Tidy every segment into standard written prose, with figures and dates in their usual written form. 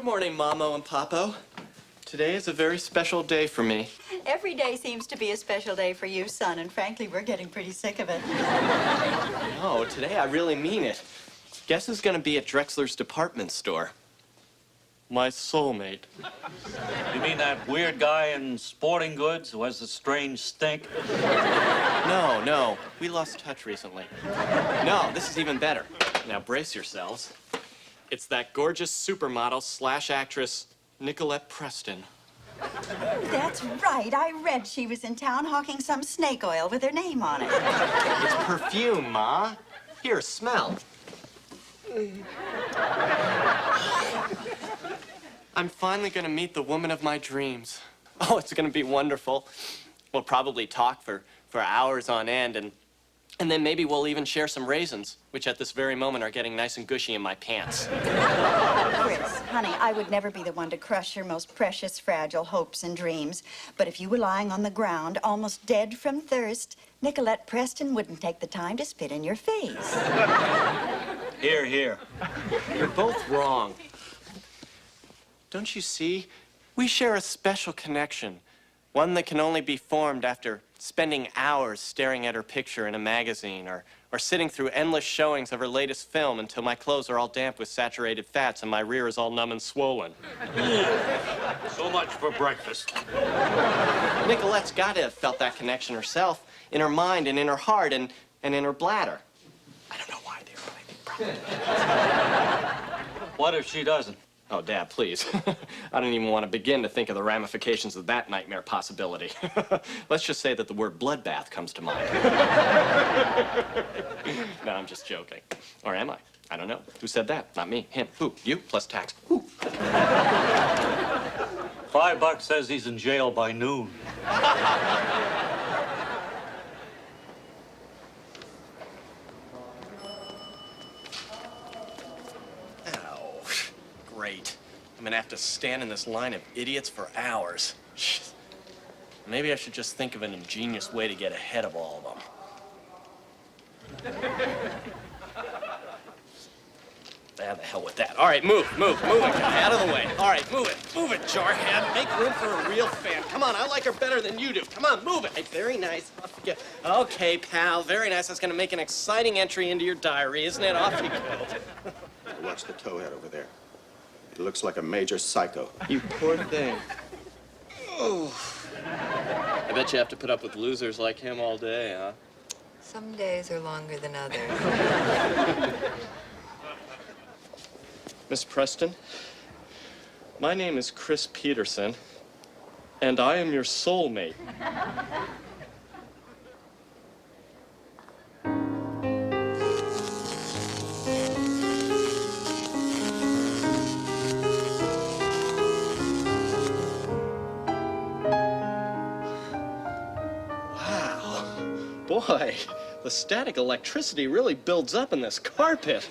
morning, Mamo and Papo. Today is a very special day for me. Every day seems to be a special day for you, son, and frankly, we're getting pretty sick of it. No, today I really mean it. Guess who's gonna be at Drexler's department store? My soulmate. You mean that weird guy in sporting goods who has a strange stink? No, we lost touch recently. No, this is even better. Now brace yourselves. It's that gorgeous supermodel / actress, Nicolette Preston. That's right. I read she was in town hawking some snake oil with her name on it. It's perfume, Ma. Here, smell. I'm finally gonna meet the woman of my dreams. Oh, it's gonna be wonderful. We'll probably talk for hours on end, and then maybe we'll even share some raisins, which at this very moment are getting nice and gushy in my pants. Chris, honey, I would never be the one to crush your most precious, fragile hopes and dreams. But if you were lying on the ground, almost dead from thirst, Nicolette Preston wouldn't take the time to spit in your face. Here, here. You're both wrong. Don't you see? We share a special connection. One that can only be formed after spending hours staring at her picture in a magazine or sitting through endless showings of her latest film until my clothes are all damp with saturated fats and my rear is all numb and swollen. So much for breakfast. Nicolette's got to have felt that connection herself, in her mind and in her heart and in her bladder. I don't know why they were making What if she doesn't? Oh, Dad, please. I don't even want to begin to think of the ramifications of that nightmare possibility. Let's just say that the word bloodbath comes to mind. No, I'm just joking. Or am I? I don't know. Who said that? Not me. Him. Who? You? Plus tax. Who? $5 says he's in jail by noon. Great. I'm gonna have to stand in this line of idiots for hours. Jeez. Maybe I should just think of an ingenious way to get ahead of all of them. Ah, the hell with that. All right, move it, guy. Out of the way. All right, move it, jarhead. Make room for a real fan. Come on, I like her better than you do. Come on, move it. Hey, very nice. Off you go. Okay, pal, very nice. That's gonna make an exciting entry into your diary, isn't it? Off you go. Watch the towhead over there. He looks like a major psycho. You poor thing. Oh. I bet you have to put up with losers like him all day, huh? Some days are longer than others. Miss Preston, my name is Chris Peterson, and I am your soulmate. Boy, the static electricity really builds up in this carpet.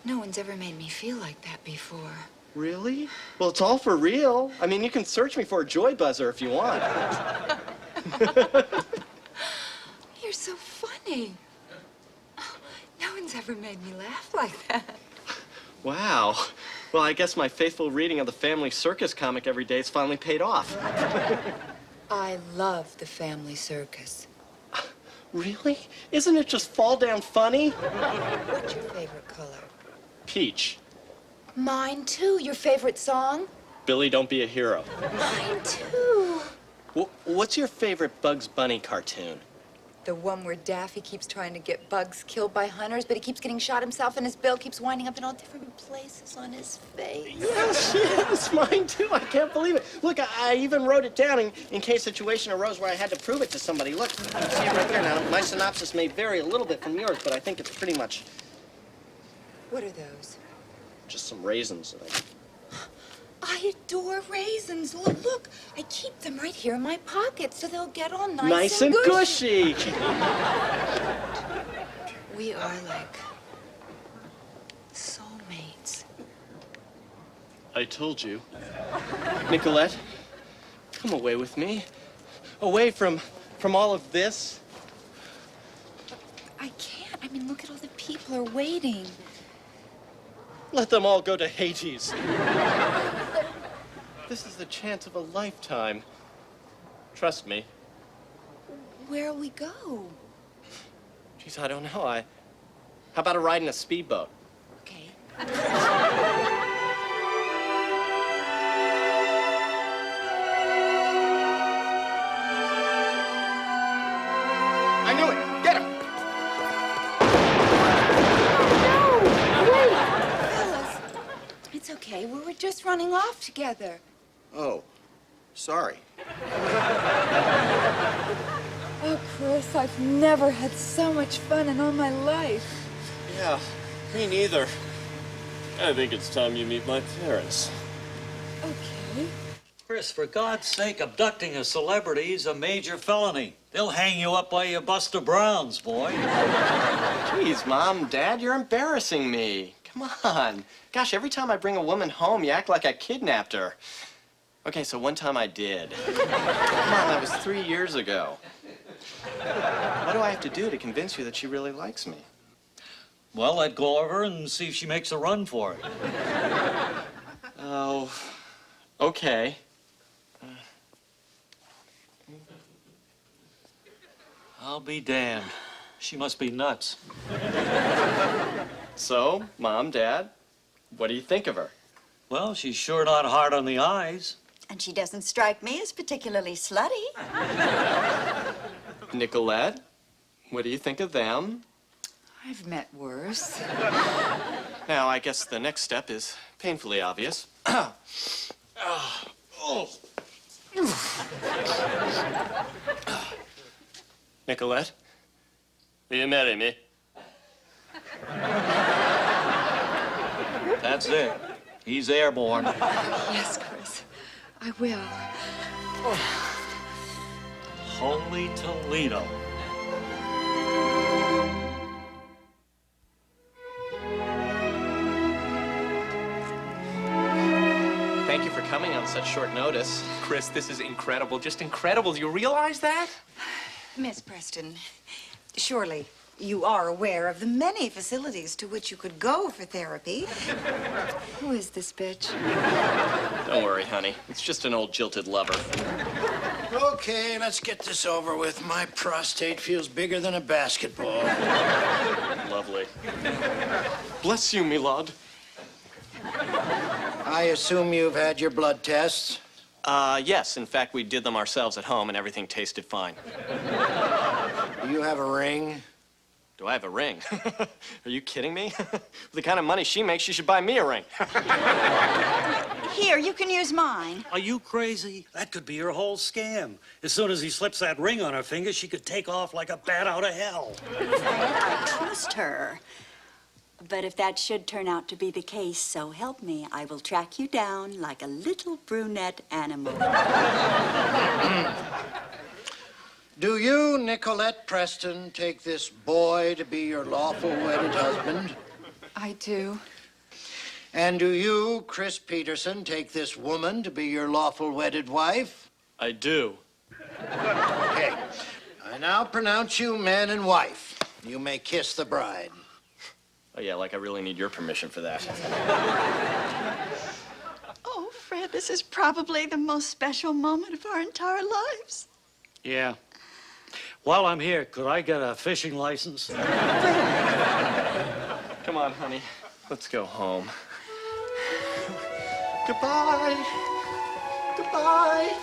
No one's ever made me feel like that before. Really? Well, it's all for real. I mean, you can search me for a joy buzzer if you want. You're so funny. Oh, no one's ever made me laugh like that. Wow. Well, I guess my faithful reading of the Family Circus comic every day has finally paid off. I love the Family Circus. Really? Isn't it just fall down funny? What's your favorite color? Peach. Mine too. Your favorite song? Billy, don't be a hero. Mine too. What's your favorite Bugs Bunny cartoon? The one where Daffy keeps trying to get bugs killed by hunters, but he keeps getting shot himself and his bill keeps winding up in all different places on his face. Yes, yes, mine too. I can't believe it. Look, I even wrote it down in case a situation arose where I had to prove it to somebody. Look, you can see it right there. Now, my synopsis may vary a little bit from yours, but I think it's pretty much What are those? just some raisins that I adore raisins. Look, I keep them right here in my pocket so they'll get all nice, Nice and gushy. We are like soulmates. I told you. Nicolette, come away with me. Away from all of this. I can't. I mean, look at all the people are waiting. Let them all go to Hades. This is the chance of a lifetime. Trust me. Where'll we go? Geez, I don't know. How about a ride in a speedboat? Okay. I knew it! Get him! Fellas, it's okay. We were just running off together. Oh, sorry. Oh, Chris, I've never had so much fun in all my life. Yeah, me neither. I think it's time you meet my parents. Okay. Chris, for God's sake, abducting a celebrity is a major felony. They'll hang you up by your Buster Browns, boy. Jeez, Mom, Dad, you're embarrassing me. Come on. Gosh, every time I bring a woman home, you act like I kidnapped her. Okay, so one time I did. Come on, that was 3 years ago. What do I have to do to convince you that she really likes me? Well, I'd go over and see if she makes a run for it. Oh, okay. I'll be damned. She must be nuts. So, Mom, Dad, what do you think of her? Well, she's sure not hard on the eyes. And she doesn't strike me as particularly slutty. Nicolette, what do you think of them? I've met worse. Now, I guess the next step is painfully obvious. Nicolette, will you marry me? That's it. He's airborne. Yes, Chris, I will. Holy Toledo. Thank you for coming on such short notice. Chris, this is incredible. Just incredible. Do you realize that? Miss Preston, surely you are aware of the many facilities to which you could go for therapy. Who is this bitch? Don't worry, honey. It's just an old jilted lover. Okay, let's get this over with. My prostate feels bigger than a basketball. Lovely. Bless you, Milad. I assume you've had your blood tests. Yes. In fact, we did them ourselves at home, and everything tasted fine. Do you have a ring? Do I have a ring? Are you kidding me? With the kind of money she makes, she should buy me a ring. Here, you can use mine. Are you crazy? That could be her whole scam. As soon as he slips that ring on her finger, she could take off like a bat out of hell. I trust her. But if that should turn out to be the case, so help me, I will track you down like a little brunette animal. Do you, Nicolette Preston, take this boy to be your lawful wedded husband? I do. And do you, Chris Peterson, take this woman to be your lawful wedded wife? I do. Okay. I now pronounce you man and wife. You may kiss the bride. Oh, yeah, like I really need your permission for that. Oh, Fred, this is probably the most special moment of our entire lives. Yeah. While I'm here, could I get a fishing license? Come on, honey. Let's go home. Goodbye. Goodbye.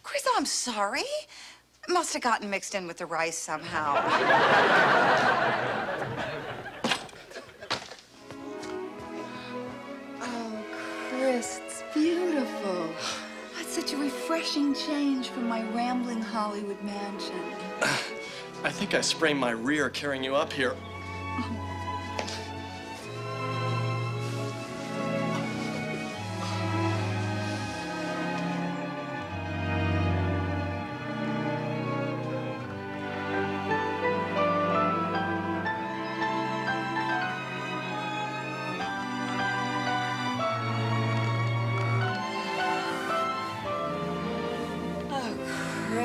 Chris, I'm sorry. Must have gotten mixed in with the rice somehow. Oh, Chris, it's beautiful. That's such a refreshing change from my rambling Hollywood mansion. I think I sprained my rear carrying you up here.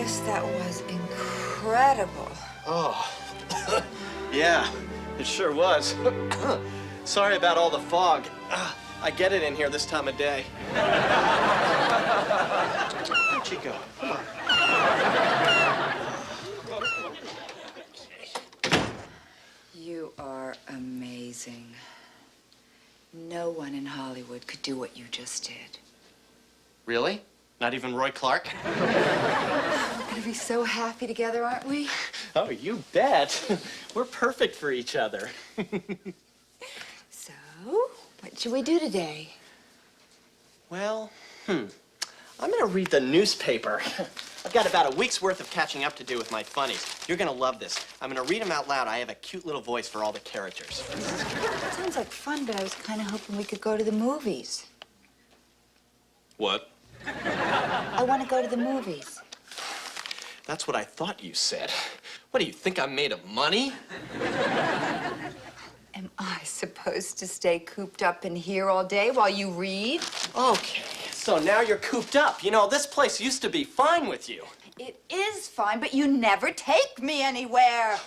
Chris, that was incredible. Oh, yeah, it sure was. Sorry about all the fog. I get it in here this time of day. Chico, come on. You are amazing. No one in Hollywood could do what you just did. Really? Not even Roy Clark? We're gonna be so happy together, aren't we? Oh, you bet. We're perfect for each other. So, what should we do today? Well, I'm gonna read the newspaper. I've got about a week's worth of catching up to do with my funnies. You're gonna love this. I'm gonna read them out loud. I have a cute little voice for all the characters. That sounds like fun, but I was kind of hoping we could go to the movies. What? I want to go to the movies. That's what I thought you said. What, do you think I'm made of money? Am I supposed to stay cooped up in here all day while you read? Okay, so now you're cooped up. You know, this place used to be fine with you. It is fine, but you never take me anywhere.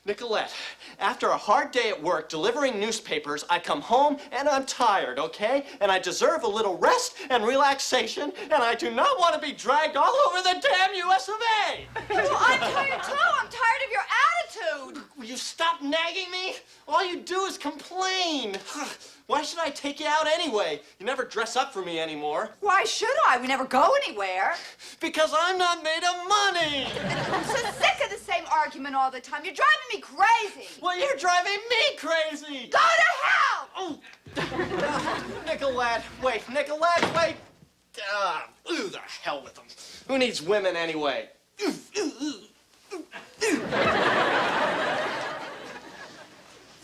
Nicolette, after a hard day at work delivering newspapers, I come home and I'm tired, okay? And I deserve a little rest and relaxation, and I do not want to be dragged all over the damn US of A! Well, I'm tired too. I'm tired of your attitude. Will you stop nagging me? All you do is complain. Why should I take you out anyway? You never dress up for me anymore. Why should I? We never go anywhere. Because I'm not made of money! I'm so sick of the same argument all the time. You're driving me crazy. Well, you're driving me crazy! Go to hell! Oh. Nicolette, wait, Nicolette, wait! Ooh, the hell with them. Who needs women anyway?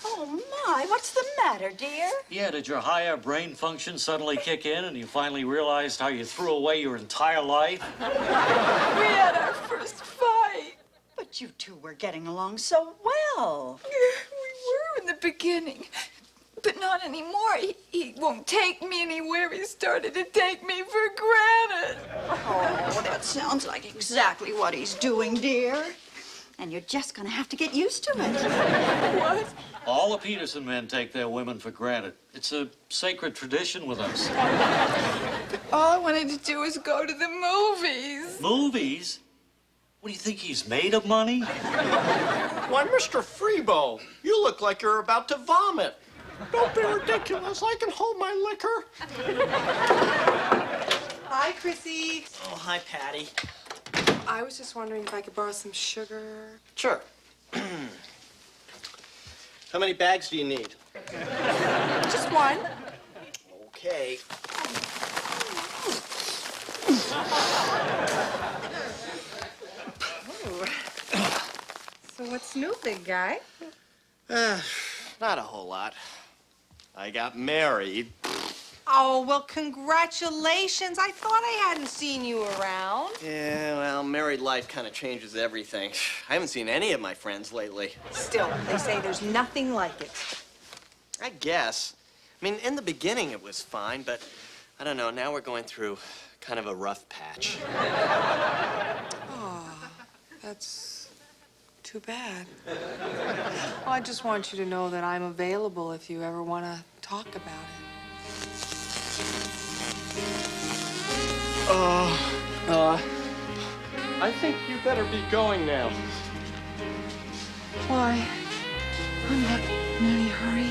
Oh, my, what's the matter, dear? Yeah, did your higher brain function suddenly kick in and you finally realized how you threw away your entire life? We had our first fight. But you two were getting along so well. We were in the beginning, but not anymore. He won't take me anywhere. He started to take me for granted. Oh, that sounds like exactly what he's doing, dear. And you're just gonna have to get used to it. What? All the Peterson men take their women for granted. It's a sacred tradition with us. All I wanted to do was go to the movies. Movies? What do you think, he's made of money? Why, Mr. Freebo, you look like you're about to vomit. Don't be ridiculous. I can hold my liquor. Hi, Chrissy. Oh, hi, Patty. I was just wondering if I could borrow some sugar. Sure. How many bags do you need? Just one. Okay. So what's new, big guy? Not a whole lot. I got married. Oh, well, congratulations. I thought I hadn't seen you around. Yeah, well, married life kind of changes everything. I haven't seen any of my friends lately. Still, they say there's nothing like it. I guess. I mean, in the beginning it was fine, but I don't know, now we're going through kind of a rough patch. Oh, that's too bad. Well, I just want you to know that I'm available if you ever want to talk about it. I think you better be going now. Why? I'm not in any hurry.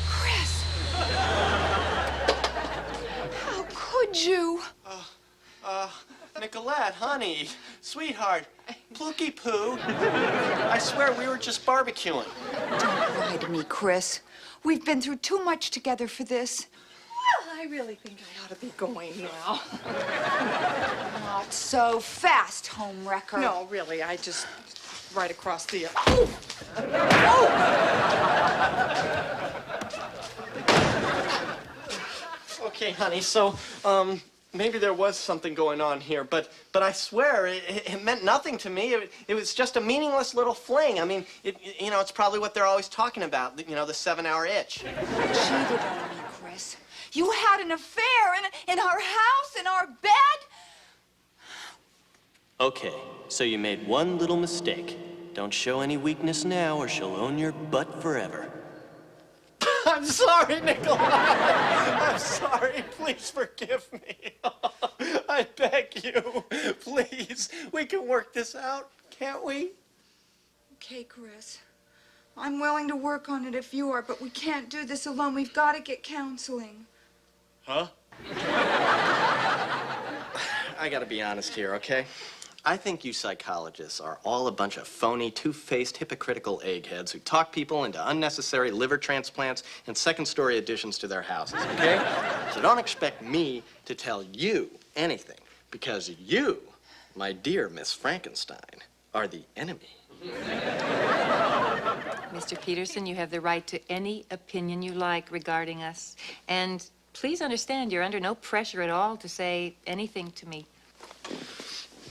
Chris! How could you? Nicolette, honey, sweetheart, Plooky Poo. I swear we were just barbecuing. Don't lie to me, Chris. We've been through too much together for this. Well, I really think I ought to be going now. Not so fast, home wrecker. No, really, I just right across the... Okay, honey, so, maybe there was something going on here, but I swear it meant nothing to me. It was just a meaningless little fling. I mean, it's probably what they're always talking about, the 7-hour itch. Cheated on me, Chris. You had an affair in our house, in our bed. Okay, so you made one little mistake. Don't show any weakness now or she'll own your butt forever. I'm sorry, Nikolai. I'm sorry. Please forgive me. I beg you. Please. We can work this out, can't we? Okay, Chris. I'm willing to work on it if you are, but we can't do this alone. We've got to get counseling. Huh? I gotta be honest here, okay? I think you psychologists are all a bunch of phony, two-faced, hypocritical eggheads who talk people into unnecessary liver transplants and second-story additions to their houses, okay? So don't expect me to tell you anything, because you, my dear Miss Frankenstein, are the enemy. Mr. Peterson, you have the right to any opinion you like regarding us. And please understand, you're under no pressure at all to say anything to me.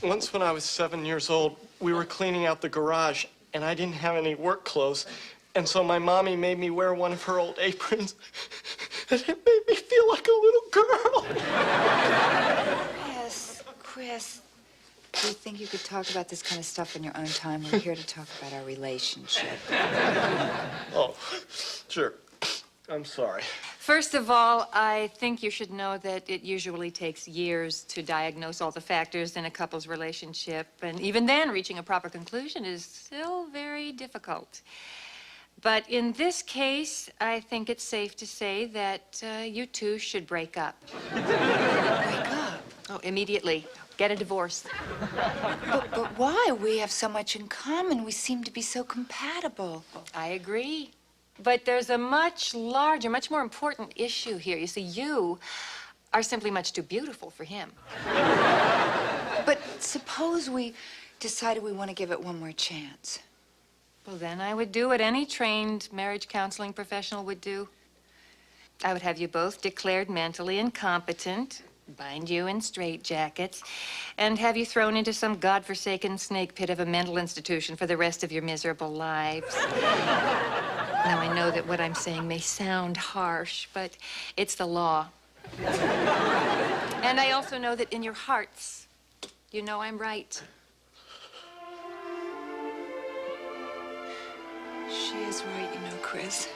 Once when I was 7 years old, we were cleaning out the garage, and I didn't have any work clothes. And so my mommy made me wear one of her old aprons, and it made me feel like a little girl. Chris, do you think you could talk about this kind of stuff in your own time? We're here to talk about our relationship. Oh, sure. I'm sorry. First of all, I think you should know that it usually takes years to diagnose all the factors in a couple's relationship. And even then, reaching a proper conclusion is still very difficult. But in this case, I think it's safe to say that you two should break up. Break up? Oh, immediately. Get a divorce. But why? We have so much in common. We seem to be so compatible. I agree. But there's a much larger, much more important issue here. You see, you are simply much too beautiful for him. But suppose we decided we want to give it one more chance. Well, then I would do what any trained marriage counseling professional would do. I would have you both declared mentally incompetent, bind you in straitjackets, and have you thrown into some godforsaken snake pit of a mental institution for the rest of your miserable lives. Now, I know that what I'm saying may sound harsh, but it's the law. And I also know that in your hearts, you know I'm right. She is right, you know, Chris.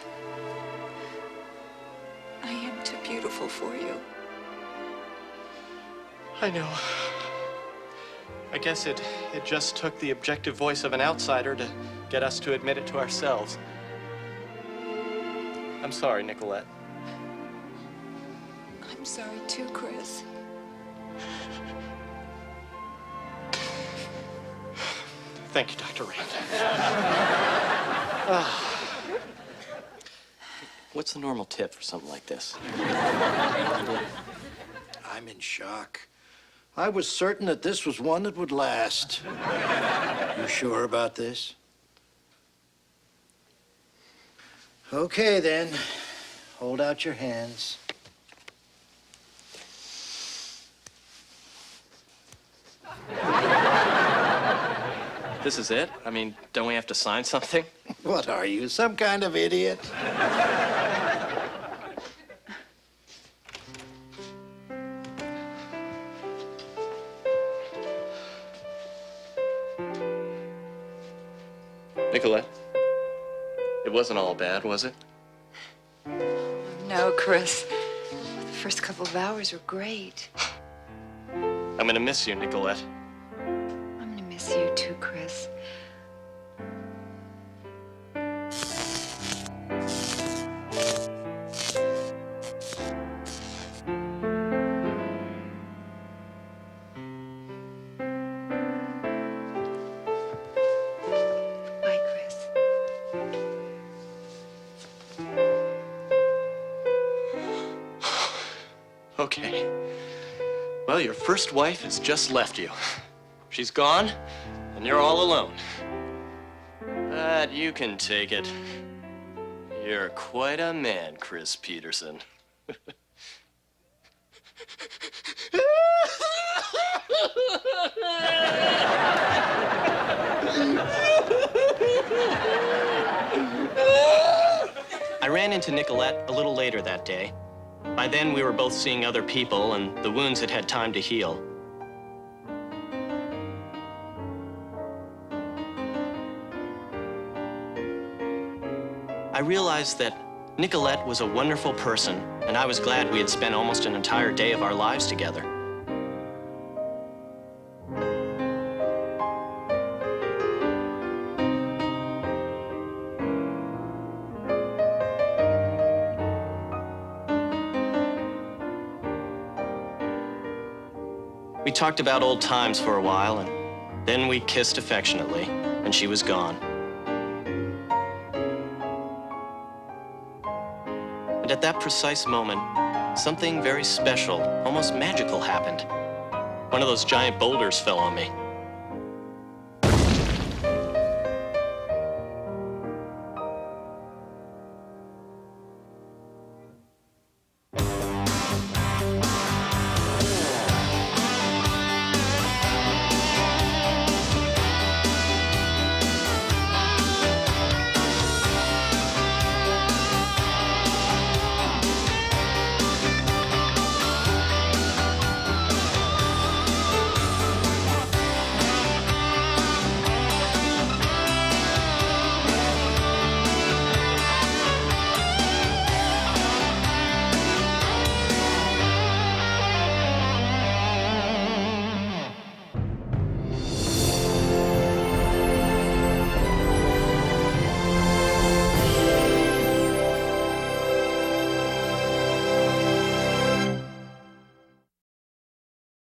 I am too beautiful for you. I know. I guess it just took the objective voice of an outsider to get us to admit it to ourselves. I'm sorry, Nicolette. I'm sorry too, Chris. Thank you, Dr. Rand. What's the normal tip for something like this? I'm in shock. I was certain that this was one that would last. You sure about this? Okay, then. Hold out your hands. This is it? I mean, don't we have to sign something? What are you, some kind of idiot? Nicolette, it wasn't all bad, was it? No, Chris. The first couple of hours were great. I'm gonna miss you, Nicolette. I'm gonna miss you too, Chris. Bye, Chris. Okay. Well, your first wife has just left you. She's gone, and you're all alone. But you can take it. You're quite a man, Chris Peterson. I ran into Nicolette a little later that day. By then, we were both seeing other people, and the wounds had had time to heal. I realized that Nicolette was a wonderful person, and I was glad we had spent almost an entire day of our lives together. We talked about old times for a while, and then we kissed affectionately, and she was gone. And at that precise moment, something very special, almost magical happened. One of those giant boulders fell on me.